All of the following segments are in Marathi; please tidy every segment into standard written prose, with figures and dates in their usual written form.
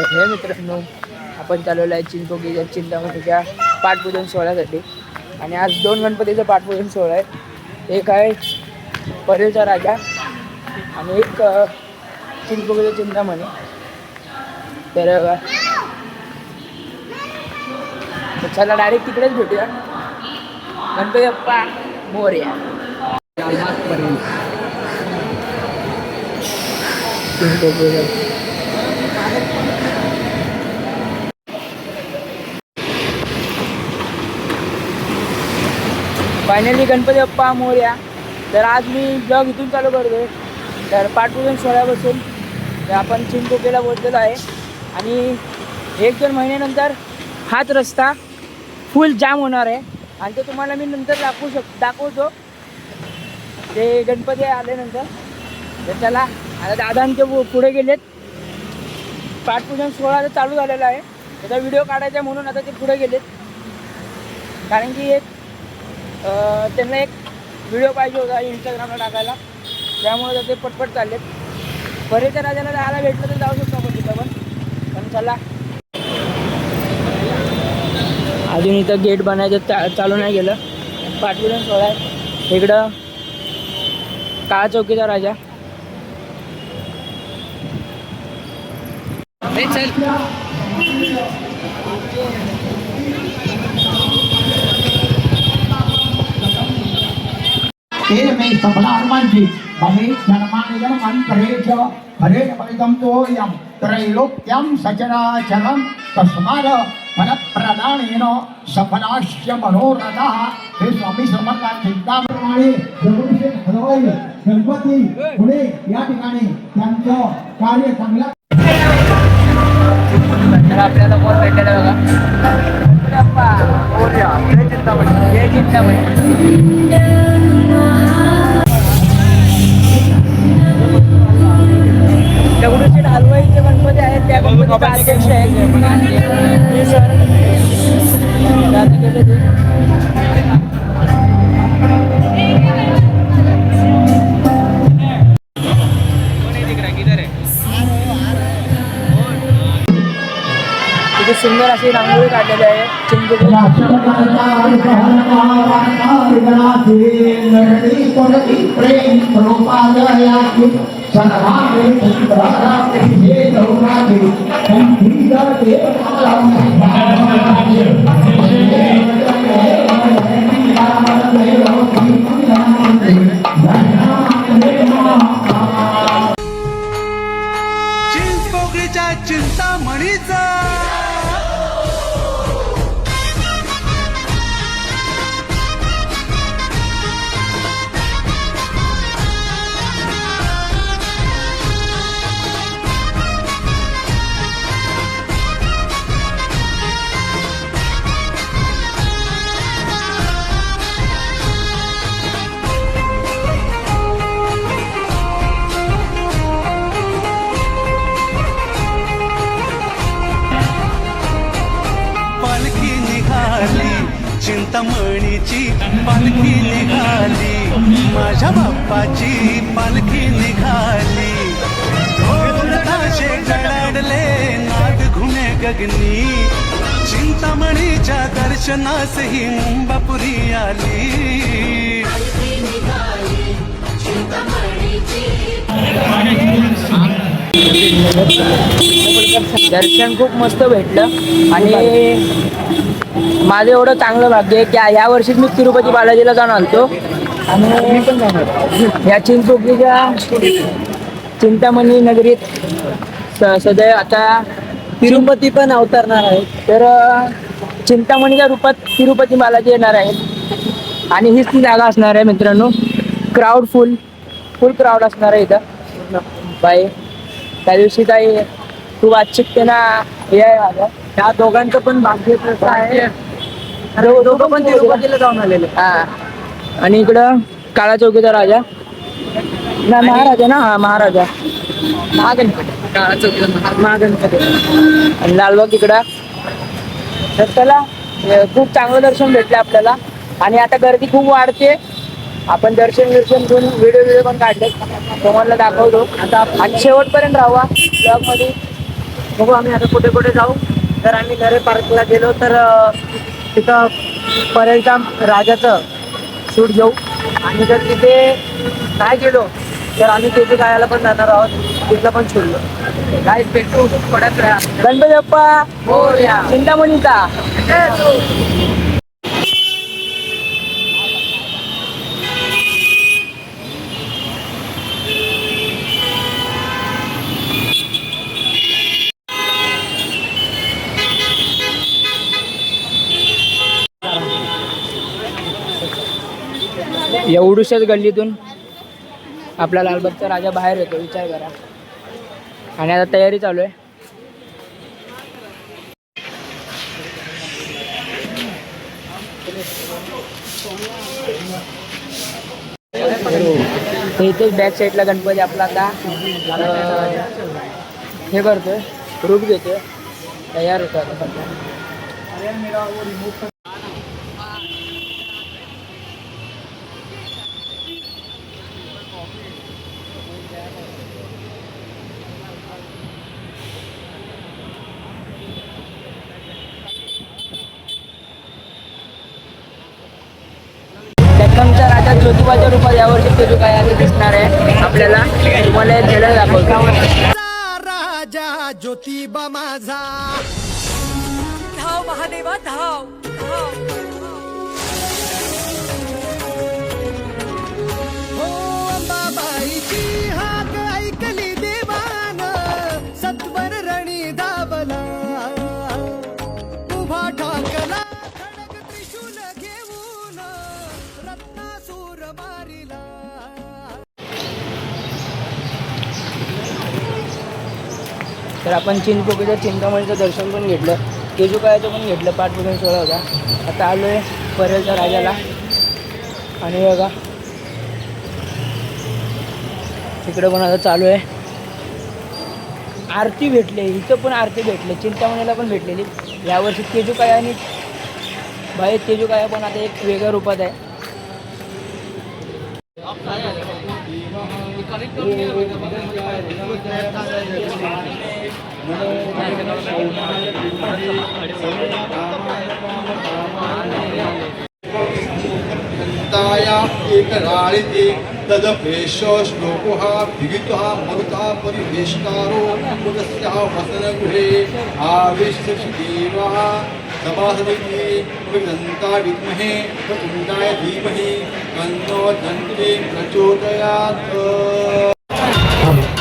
हे मित्रांनो, आपण चालवलं आहे चिंचपोकळीच्या चिंतामणीच्या पाठपूजन सोहळ्यासाठी. आणि आज 2 गणपतीचं पाठपूजन सोहळा आहे. एक आहे परेलचा राजा आणि एक चिंचपोकळीच्या चिंतामणी. तर चला डायरेक्ट तिकडेच भेटूया. गणपती बाप्पा मोरया. फायनली गणपती बाप्पा मोरया. तर आज मी ब्लॉग इथून चालू करतोय. तर पाठपूजन सोहळ्यापासून तर आपण चिंचपोकळीला पोहोचलेलो आहे. आणि 1-2 महिन्यानंतर हाच रस्ता फुल जाम होणार आहे. आणि ते तुम्हाला मी नंतर दाखवतो ते गणपती आल्यानंतर. तर चला, आता दादांचे पुढे गेलेत. पाठपूजन सोहळा चालू झालेला आहे. त्याचा व्हिडिओ काढायचा म्हणून आता ते पुढे गेलेत. कारण की त्यांना एक व्हिडिओ पाहिजे होता इंस्टाग्रामला टाकायला, त्यामुळे ते पटपट चाललेत. परेच्या राजाला जायला भेटलं तर जाऊ शकतो आपण तिथं पण चला. अजून इथं गेट बनायचं चालू नाही गेलं. पाठपूजन सोहळा आहे. इकडं काळा चौकीचा राजा. तेल में सफला हनुमान जी भवे जन्माने जन्मांतरे च हरे फलितं तोयं त्रैलोक्यं सचराचरं तस्मात् फलप्रदानेन सफलास्य मनोरथः. हे स्वामी समर्थ चिंतामणी दगडूशेठ हलवाई गणपती पुणे या ठिकाणी त्यांचं कार्य चांगलं. आपल्याला कोण भेटायला बघा. जय चिंतामणी, जय चिंतामणी. दगडूशेठ हलवाईचे गणपती आहेत, त्या गणपतीचा अध्यक्ष आहे सर. तिथे सुंदर अशी रांगोळी काढलेली आहे चिंचपोकळी. चिंचपोकळीच्या चिंतामणीचा चिंतामणीची पालखी निघाली, माझ्या बाप्पाची पालखी निघाली. ढोल ताशे गडगडले, नाद घुमे गगनी, चिंतामणीच्या दर्शनास ही मुंबापुरी आली. दर्शन खूप मस्त भेटलं. आणि माझं एवढं चांगलं भाग्य आहे की या वर्षीच मी तिरुपती बालाजीला जाऊन आलतो. आणि या चिंचपोकळीच्या चिंतामणी नगरीत सदैव आता तिरुपती पण अवतरणार आहे. तर चिंतामणीच्या रूपात तिरुपती बालाजी येणार आहे. आणि हीच ती जागा असणार आहे मित्रांनो. क्राऊड फुल क्राऊड असणार आहे इथं. बाय त्या दिवशी काही खूप आच्छिकतेना हे आहे माझं. त्या दोघांचं पण भाग्य आहे. दोघं पण तिरुपतीला जाऊन आलेले. हा. आणि इकडं काळा चौकीचा राजा ना महाराजा ना हा महाराजा महागणपती. काळा चौकीचा महागणपती. आणि लालबाग इकडं. तर त्याला खूप चांगलं दर्शन भेटलं आपल्याला. आणि आता गर्दी खूप वाढते. आपण दर्शन घेऊन व्हिडिओ पण काढले, तुम्हाला दाखवतो. आता आणि शेवटपर्यंत राहा ब्लॉग मध्ये. बघू आम्ही आता कुठे कुठे जाऊ. जर आम्ही नरे पार्कला गेलो तर तिथं परेलच्या राजाचं शूट घेऊ. आणि जर तिथे नाही गेलो तर आम्ही तेथे गायला पण जाणार आहोत, तिथला पण शूट घेऊ. काय भेटू पडत राहा. गणपती बाप्पा चिंतामणीचा. एवढूशच गल्लीतून आपला लालबागचा राजा बाहेर येतो, विचार करा. आणि आता तयारी चालू आहे. इथेच बॅक साईडला गणपती आपला आता हे करतोय, रूप घेतोय, तयार होतो आता सध्या. दक्कनचा राजा ज्योतिबाच्या रूपात यावर्षी तेजुकायाने दिसणार आहे आपल्याला. तुम्हाला एक ट्रेलर दाखवतो. राजा ज्योतिबा माझा, धाव महादेवा धाव धाव. हो अंबाबाईची हाक ऐकली देवान, सत्वर रणी दाबला, उभा ठाकला खडक त्रिशूल घेऊन, रत्नासूर मारिला. तर आपण चिंचपोकीचं चिंतामणीचं दर्शन पण घेतलं, तेजुकायाचं पण घेतलं, पाठपूजन सोहळा होता. आता आलो आहे परेलच्या राजाला. आणि बघा तिकडे पण आता चालू आहे आरती. भेटले इथं पण आरती भेटले, चिंतामणीला पण भेटलेली. यावर्षी तेजुकाया आणि भाई तेजुकाया पण आता एक वेगळ्या रूपात आहे. ताया एक राळिते तदपेश श्लोकोः विगितः मरुतः परिवेष्टारो पुरस्याः वसनगृहे आविष्टदेवः सभासदिते विदन्ता विद्महे प्रचण्डाय धीमहि तन्नो दन्ते प्रचोदयात्.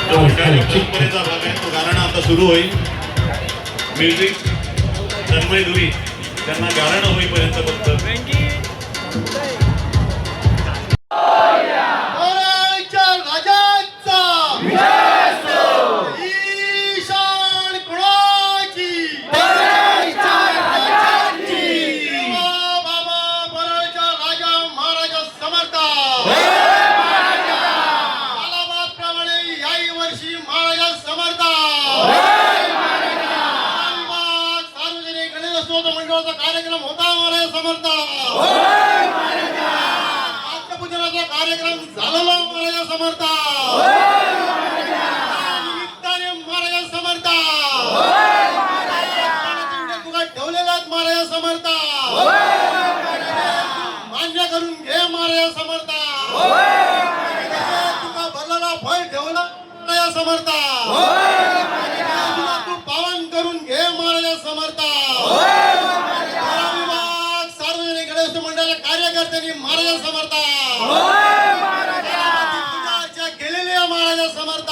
परंपरेचा भाग आहे तो गाणं आता सुरू होईल. म्युझिक तन्मय धुरी त्यांना गाणं होईपर्यंत फक्त कार्यक्रम होता महाराज समर्थ. आत्मपूजनाचा कार्यक्रम झालेला महाराज समर्थ. निमित्ताने महाराज समर्थ. ठेवलेला महाराज समर्थ. मान्य करून घे महाराज समर्थ. तुका भरलेला फळ ठेवला महाराज समर्थ. तू पावन करून घे महाराज समर्थ. कार्यकर्त्यांनी महाराज समर्थ. केलेल्या महाराज समर्थ.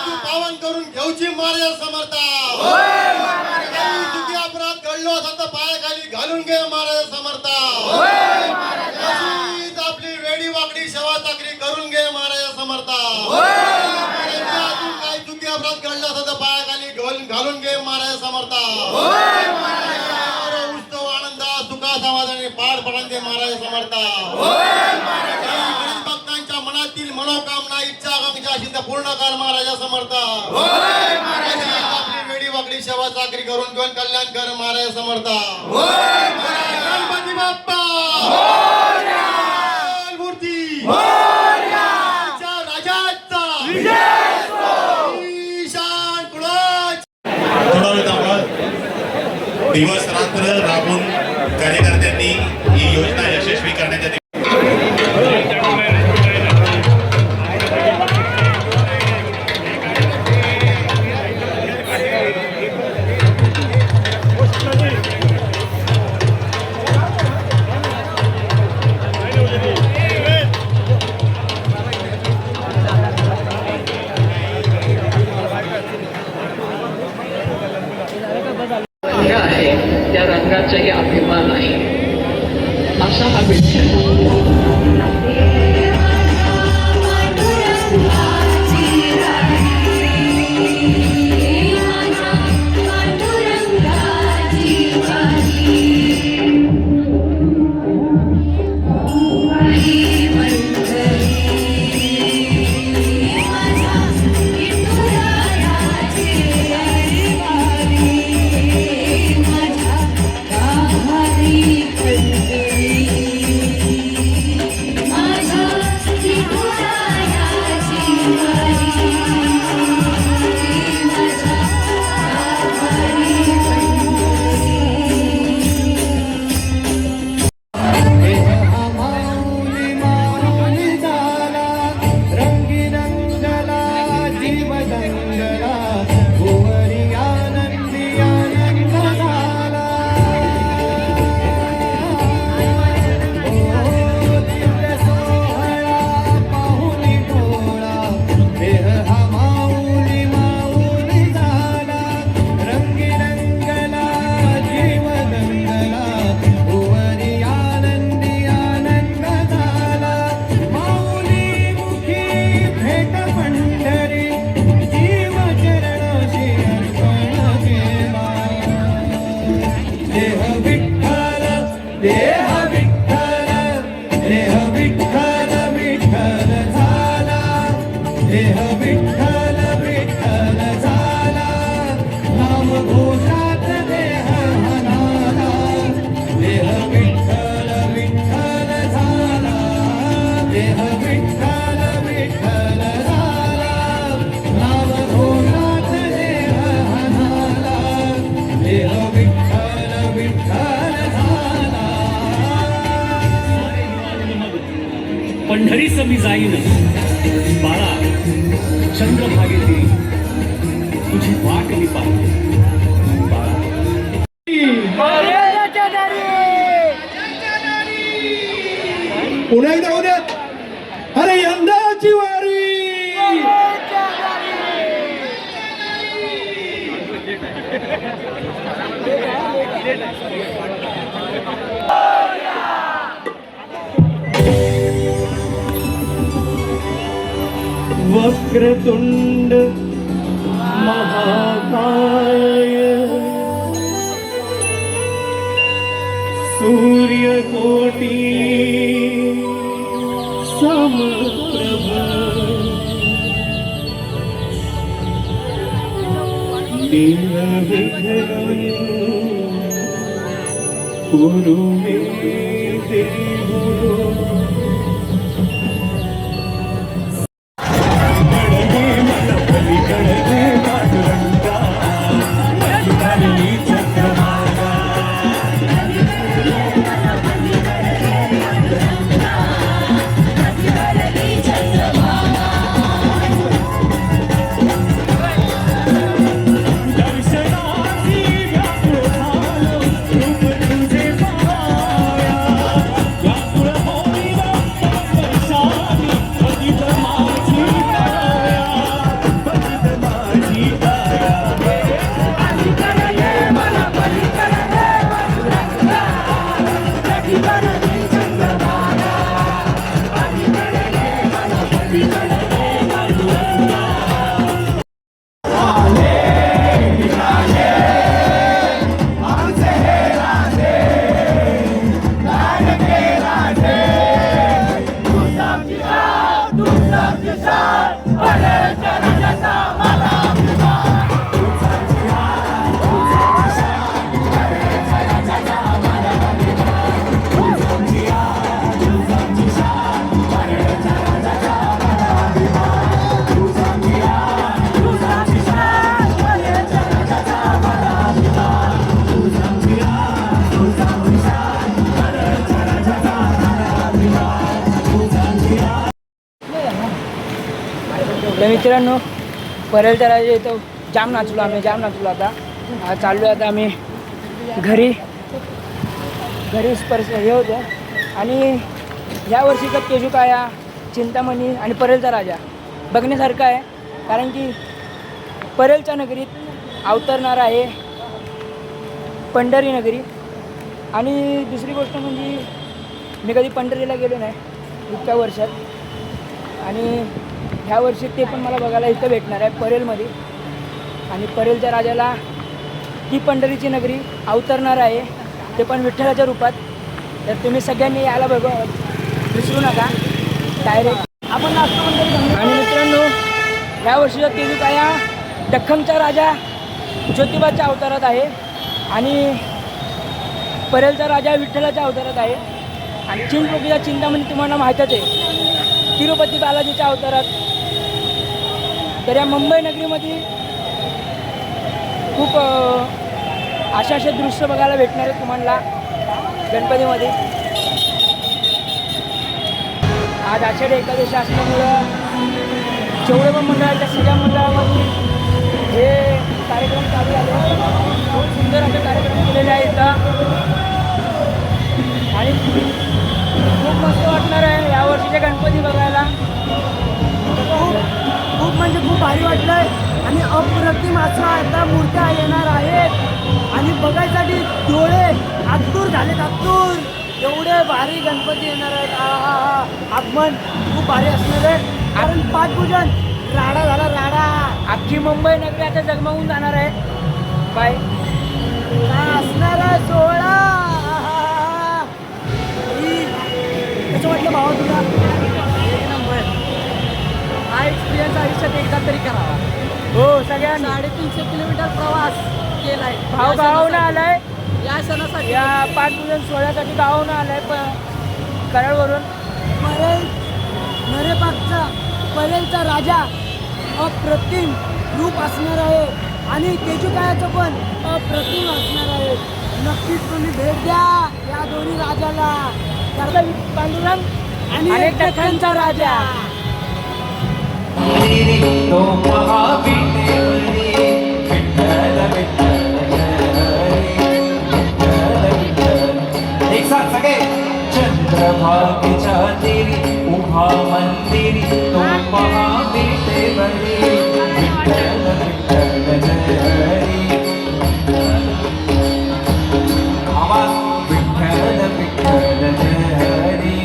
तू पावन करून घेऊची महाराज समर्थ. चुकी अपराध घडलो असं तर पायाखाली घालून घे महाराज समर्थ. आपली वेडी वाकडी सेवा चाकरी करून घे महाराज समर्थ. काही चुकी अपराध घडला असं तर पायाखाली घालून घे महाराज समर्थ. समाधाने पार पडून दे महाराज समर्थ. भक्तांच्या मनातील मनोकामना इच्छा आकांक्षा अशी पूर्ण कर महाराज समर्थ. आपली वेडी वाकडी सेवा चाकरी करून घेऊन कल्याण कर महाराज समर्थ. गणपती बाप्पा मूर्ती राजाचा ईशान थोडा वेळ थांबा. दिवस रात्र राबून कार्यकर्त्यांनी ही योजना यशस्वी करण्याच्या रंग आहे त्या रंगाचाही अभिमान आहे असा हा विठ्ठल. पंढरीस मी जाईन बाळा चंद्रभागेतील तुझी वाट मी पाहते पुन्हा एकदा होऊ द्या. अरे यंदाची वारी वक्रतुंड महाकाय सूर्यकोटी समप्रभ निर्विघ्नं कुरु मे देव. तर मित्रांनो परेलच्या राजा इथं जाम नाचलो आता चाललो आता आम्ही घरी स्पर्श हे होतं. आणि ह्या वर्षीचा केजुकाया, चिंतामणी आणि परेलचा राजा बघण्यासारखा आहे. कारण की परेलच्या नगरीत अवतरणार आहे पंढरी नगरी. आणि दुसरी गोष्ट म्हणजे मी कधी पंढरीला गेलो नाही इतक्या वर्षात, आणि ह्या वर्षी ते पण मला बघायला इथं भेटणार आहे परेलमध्ये. आणि परेलच्या राजाला ती पंढरीची नगरी अवतरणार आहे, ते पण विठ्ठलाच्या रूपात. तर तुम्ही सगळ्यांनी यायला विसरू नका. डायरेक्ट आपण नाचतो पंढरी. आणि मित्रांनो ह्या वर्षीचा केजुकाया दख्खनचा राजा ज्योतिबाच्या अवतारात आहे आणि परेलचा राजा विठ्ठलाच्या अवतारात आहे. आणि चिंचपोकळीचा चिंतामणी तुम्हाला माहीतच आहे तिरुपती बालाजीच्या अवतारात. तर या मुंबई नगरीमध्ये खूप असे दृश्य बघायला भेटणार आहे तुम्हाला गणपतीमध्ये. आज आषाढी एकादशी असल्यामुळं जेवढे पण मंडळाच्या सगळ्या मंडळामध्ये हे कार्यक्रम चालू झाले. खूप सुंदर असे कार्यक्रम केलेले आहेत इथं आणि खूप मस्त वाटणार आहे या वर्षीचे गणपती बघायला. खूप म्हणजे खूप भारी वाटलं आहे. आणि अप्रतिम असा आता मूर्त्या येणार आहेत आणि बघायसाठी डोळे आतूर झालेत, आतूर. एवढे भारी गणपती येणार आहेत. आगमन खूप भारी असणार आहे. कारण पाठपूजन राडा झाला, राडा. अख्खी मुंबई नगरी आता जगमगून जाणार आहे. काय असणार आहे सोहळा. कसं वाटलं भावा तुला? नंबर. हा एक्सपिरियन्स आयुष्यात एकदा तरी करावा. हो, सगळ्यांनी 350 किलोमीटर प्रवास केलाय. गावाहून आलाय या सणासाठी, या पाठपूजन सोहळ्यासाठी गावाहून आलाय कराडवरून. नरेपाकचा परेलचा राजा अप्रतिम रूप असणार आहे आणि केजुकायाचं पण अप्रतिम असणार आहे. नक्कीच तुम्ही भेट द्या या दोन्ही राजाला. पांडुरंग आणि दख्खनचा राजा. तो महाविठ्ठल एक साथ सगळे. चंद्रभागेच्या तेरी उभा मंदिरी तो महाविठ्ठल विठ्ठल विठ्ठल जय हरी. आवाज विठ्ठल विठ्ठल जय हरी.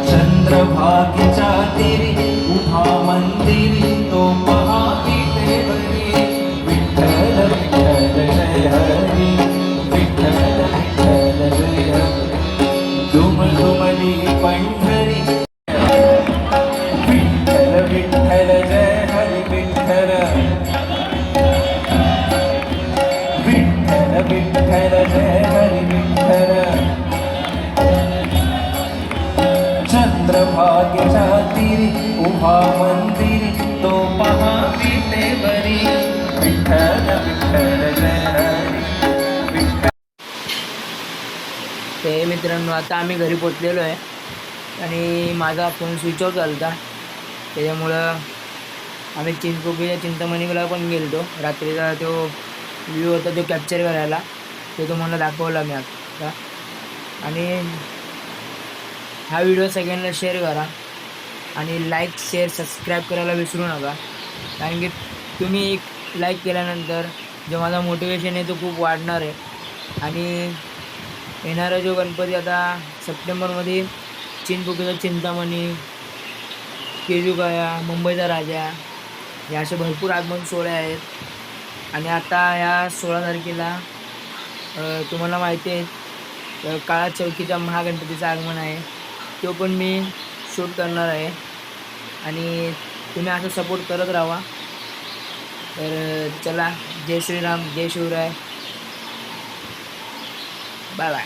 चंद्रभागेच्या तेरी उभा मंदिरी तो महाविठ्ठल विठ्ठल विठ्ठल जय हरी. विठ्ठल विठ्ठल जय हरी. दुमदुमली पंढरी विठ्ठल विठ्ठल जय हरी. विठ्ठल विठ्ठल विठ्ठल जय हरी. विठ्ठल चंद्रभागेच्या तीरी उभा मंदिरी तो महाविठ्ठल विठ्ठल विठ्ठल जय हरी. ते मित्रांनो आता आम्ही घरी पोचलेलो आहे आणि माझा फोन स्विच ऑफ झाला होता. त्याच्यामुळं आम्ही चिंचपोकळीच्या चिंतामणीला पण गेलो. रात्रीचा तो व्ह्यू होता तो कॅप्चर करायला, तो तुम्हाला दाखवला मी आता. आणि हा व्हिडिओ सगळ्यांना शेअर करा आणि लाईक शेअर सबस्क्राईब करायला विसरू नका. कारण की तुम्ही एक लाईक केल्यानंतर जो माझा मोटिवेशन आहे तो खूप वाढणार आहे. आणि येणारा जो गणपती आता सप्टेंबरमध्ये चिंचपोकळीचा चिंतामणी, केजुकाया, मुंबईचा राजा हे असे भरपूर आगमन सोहळे आहेत. आणि आता ह्या 16 तारखेला तुम्हाला माहिती आहे काळा चौकीच्या महागणपतीचं आगमन आहे. तो पण मी शूट करणार आहे आणि तुम्ही असं सपोर्ट करत राहा. तर चला, जय श्रीराम, जय शिवराय, बाय बाय.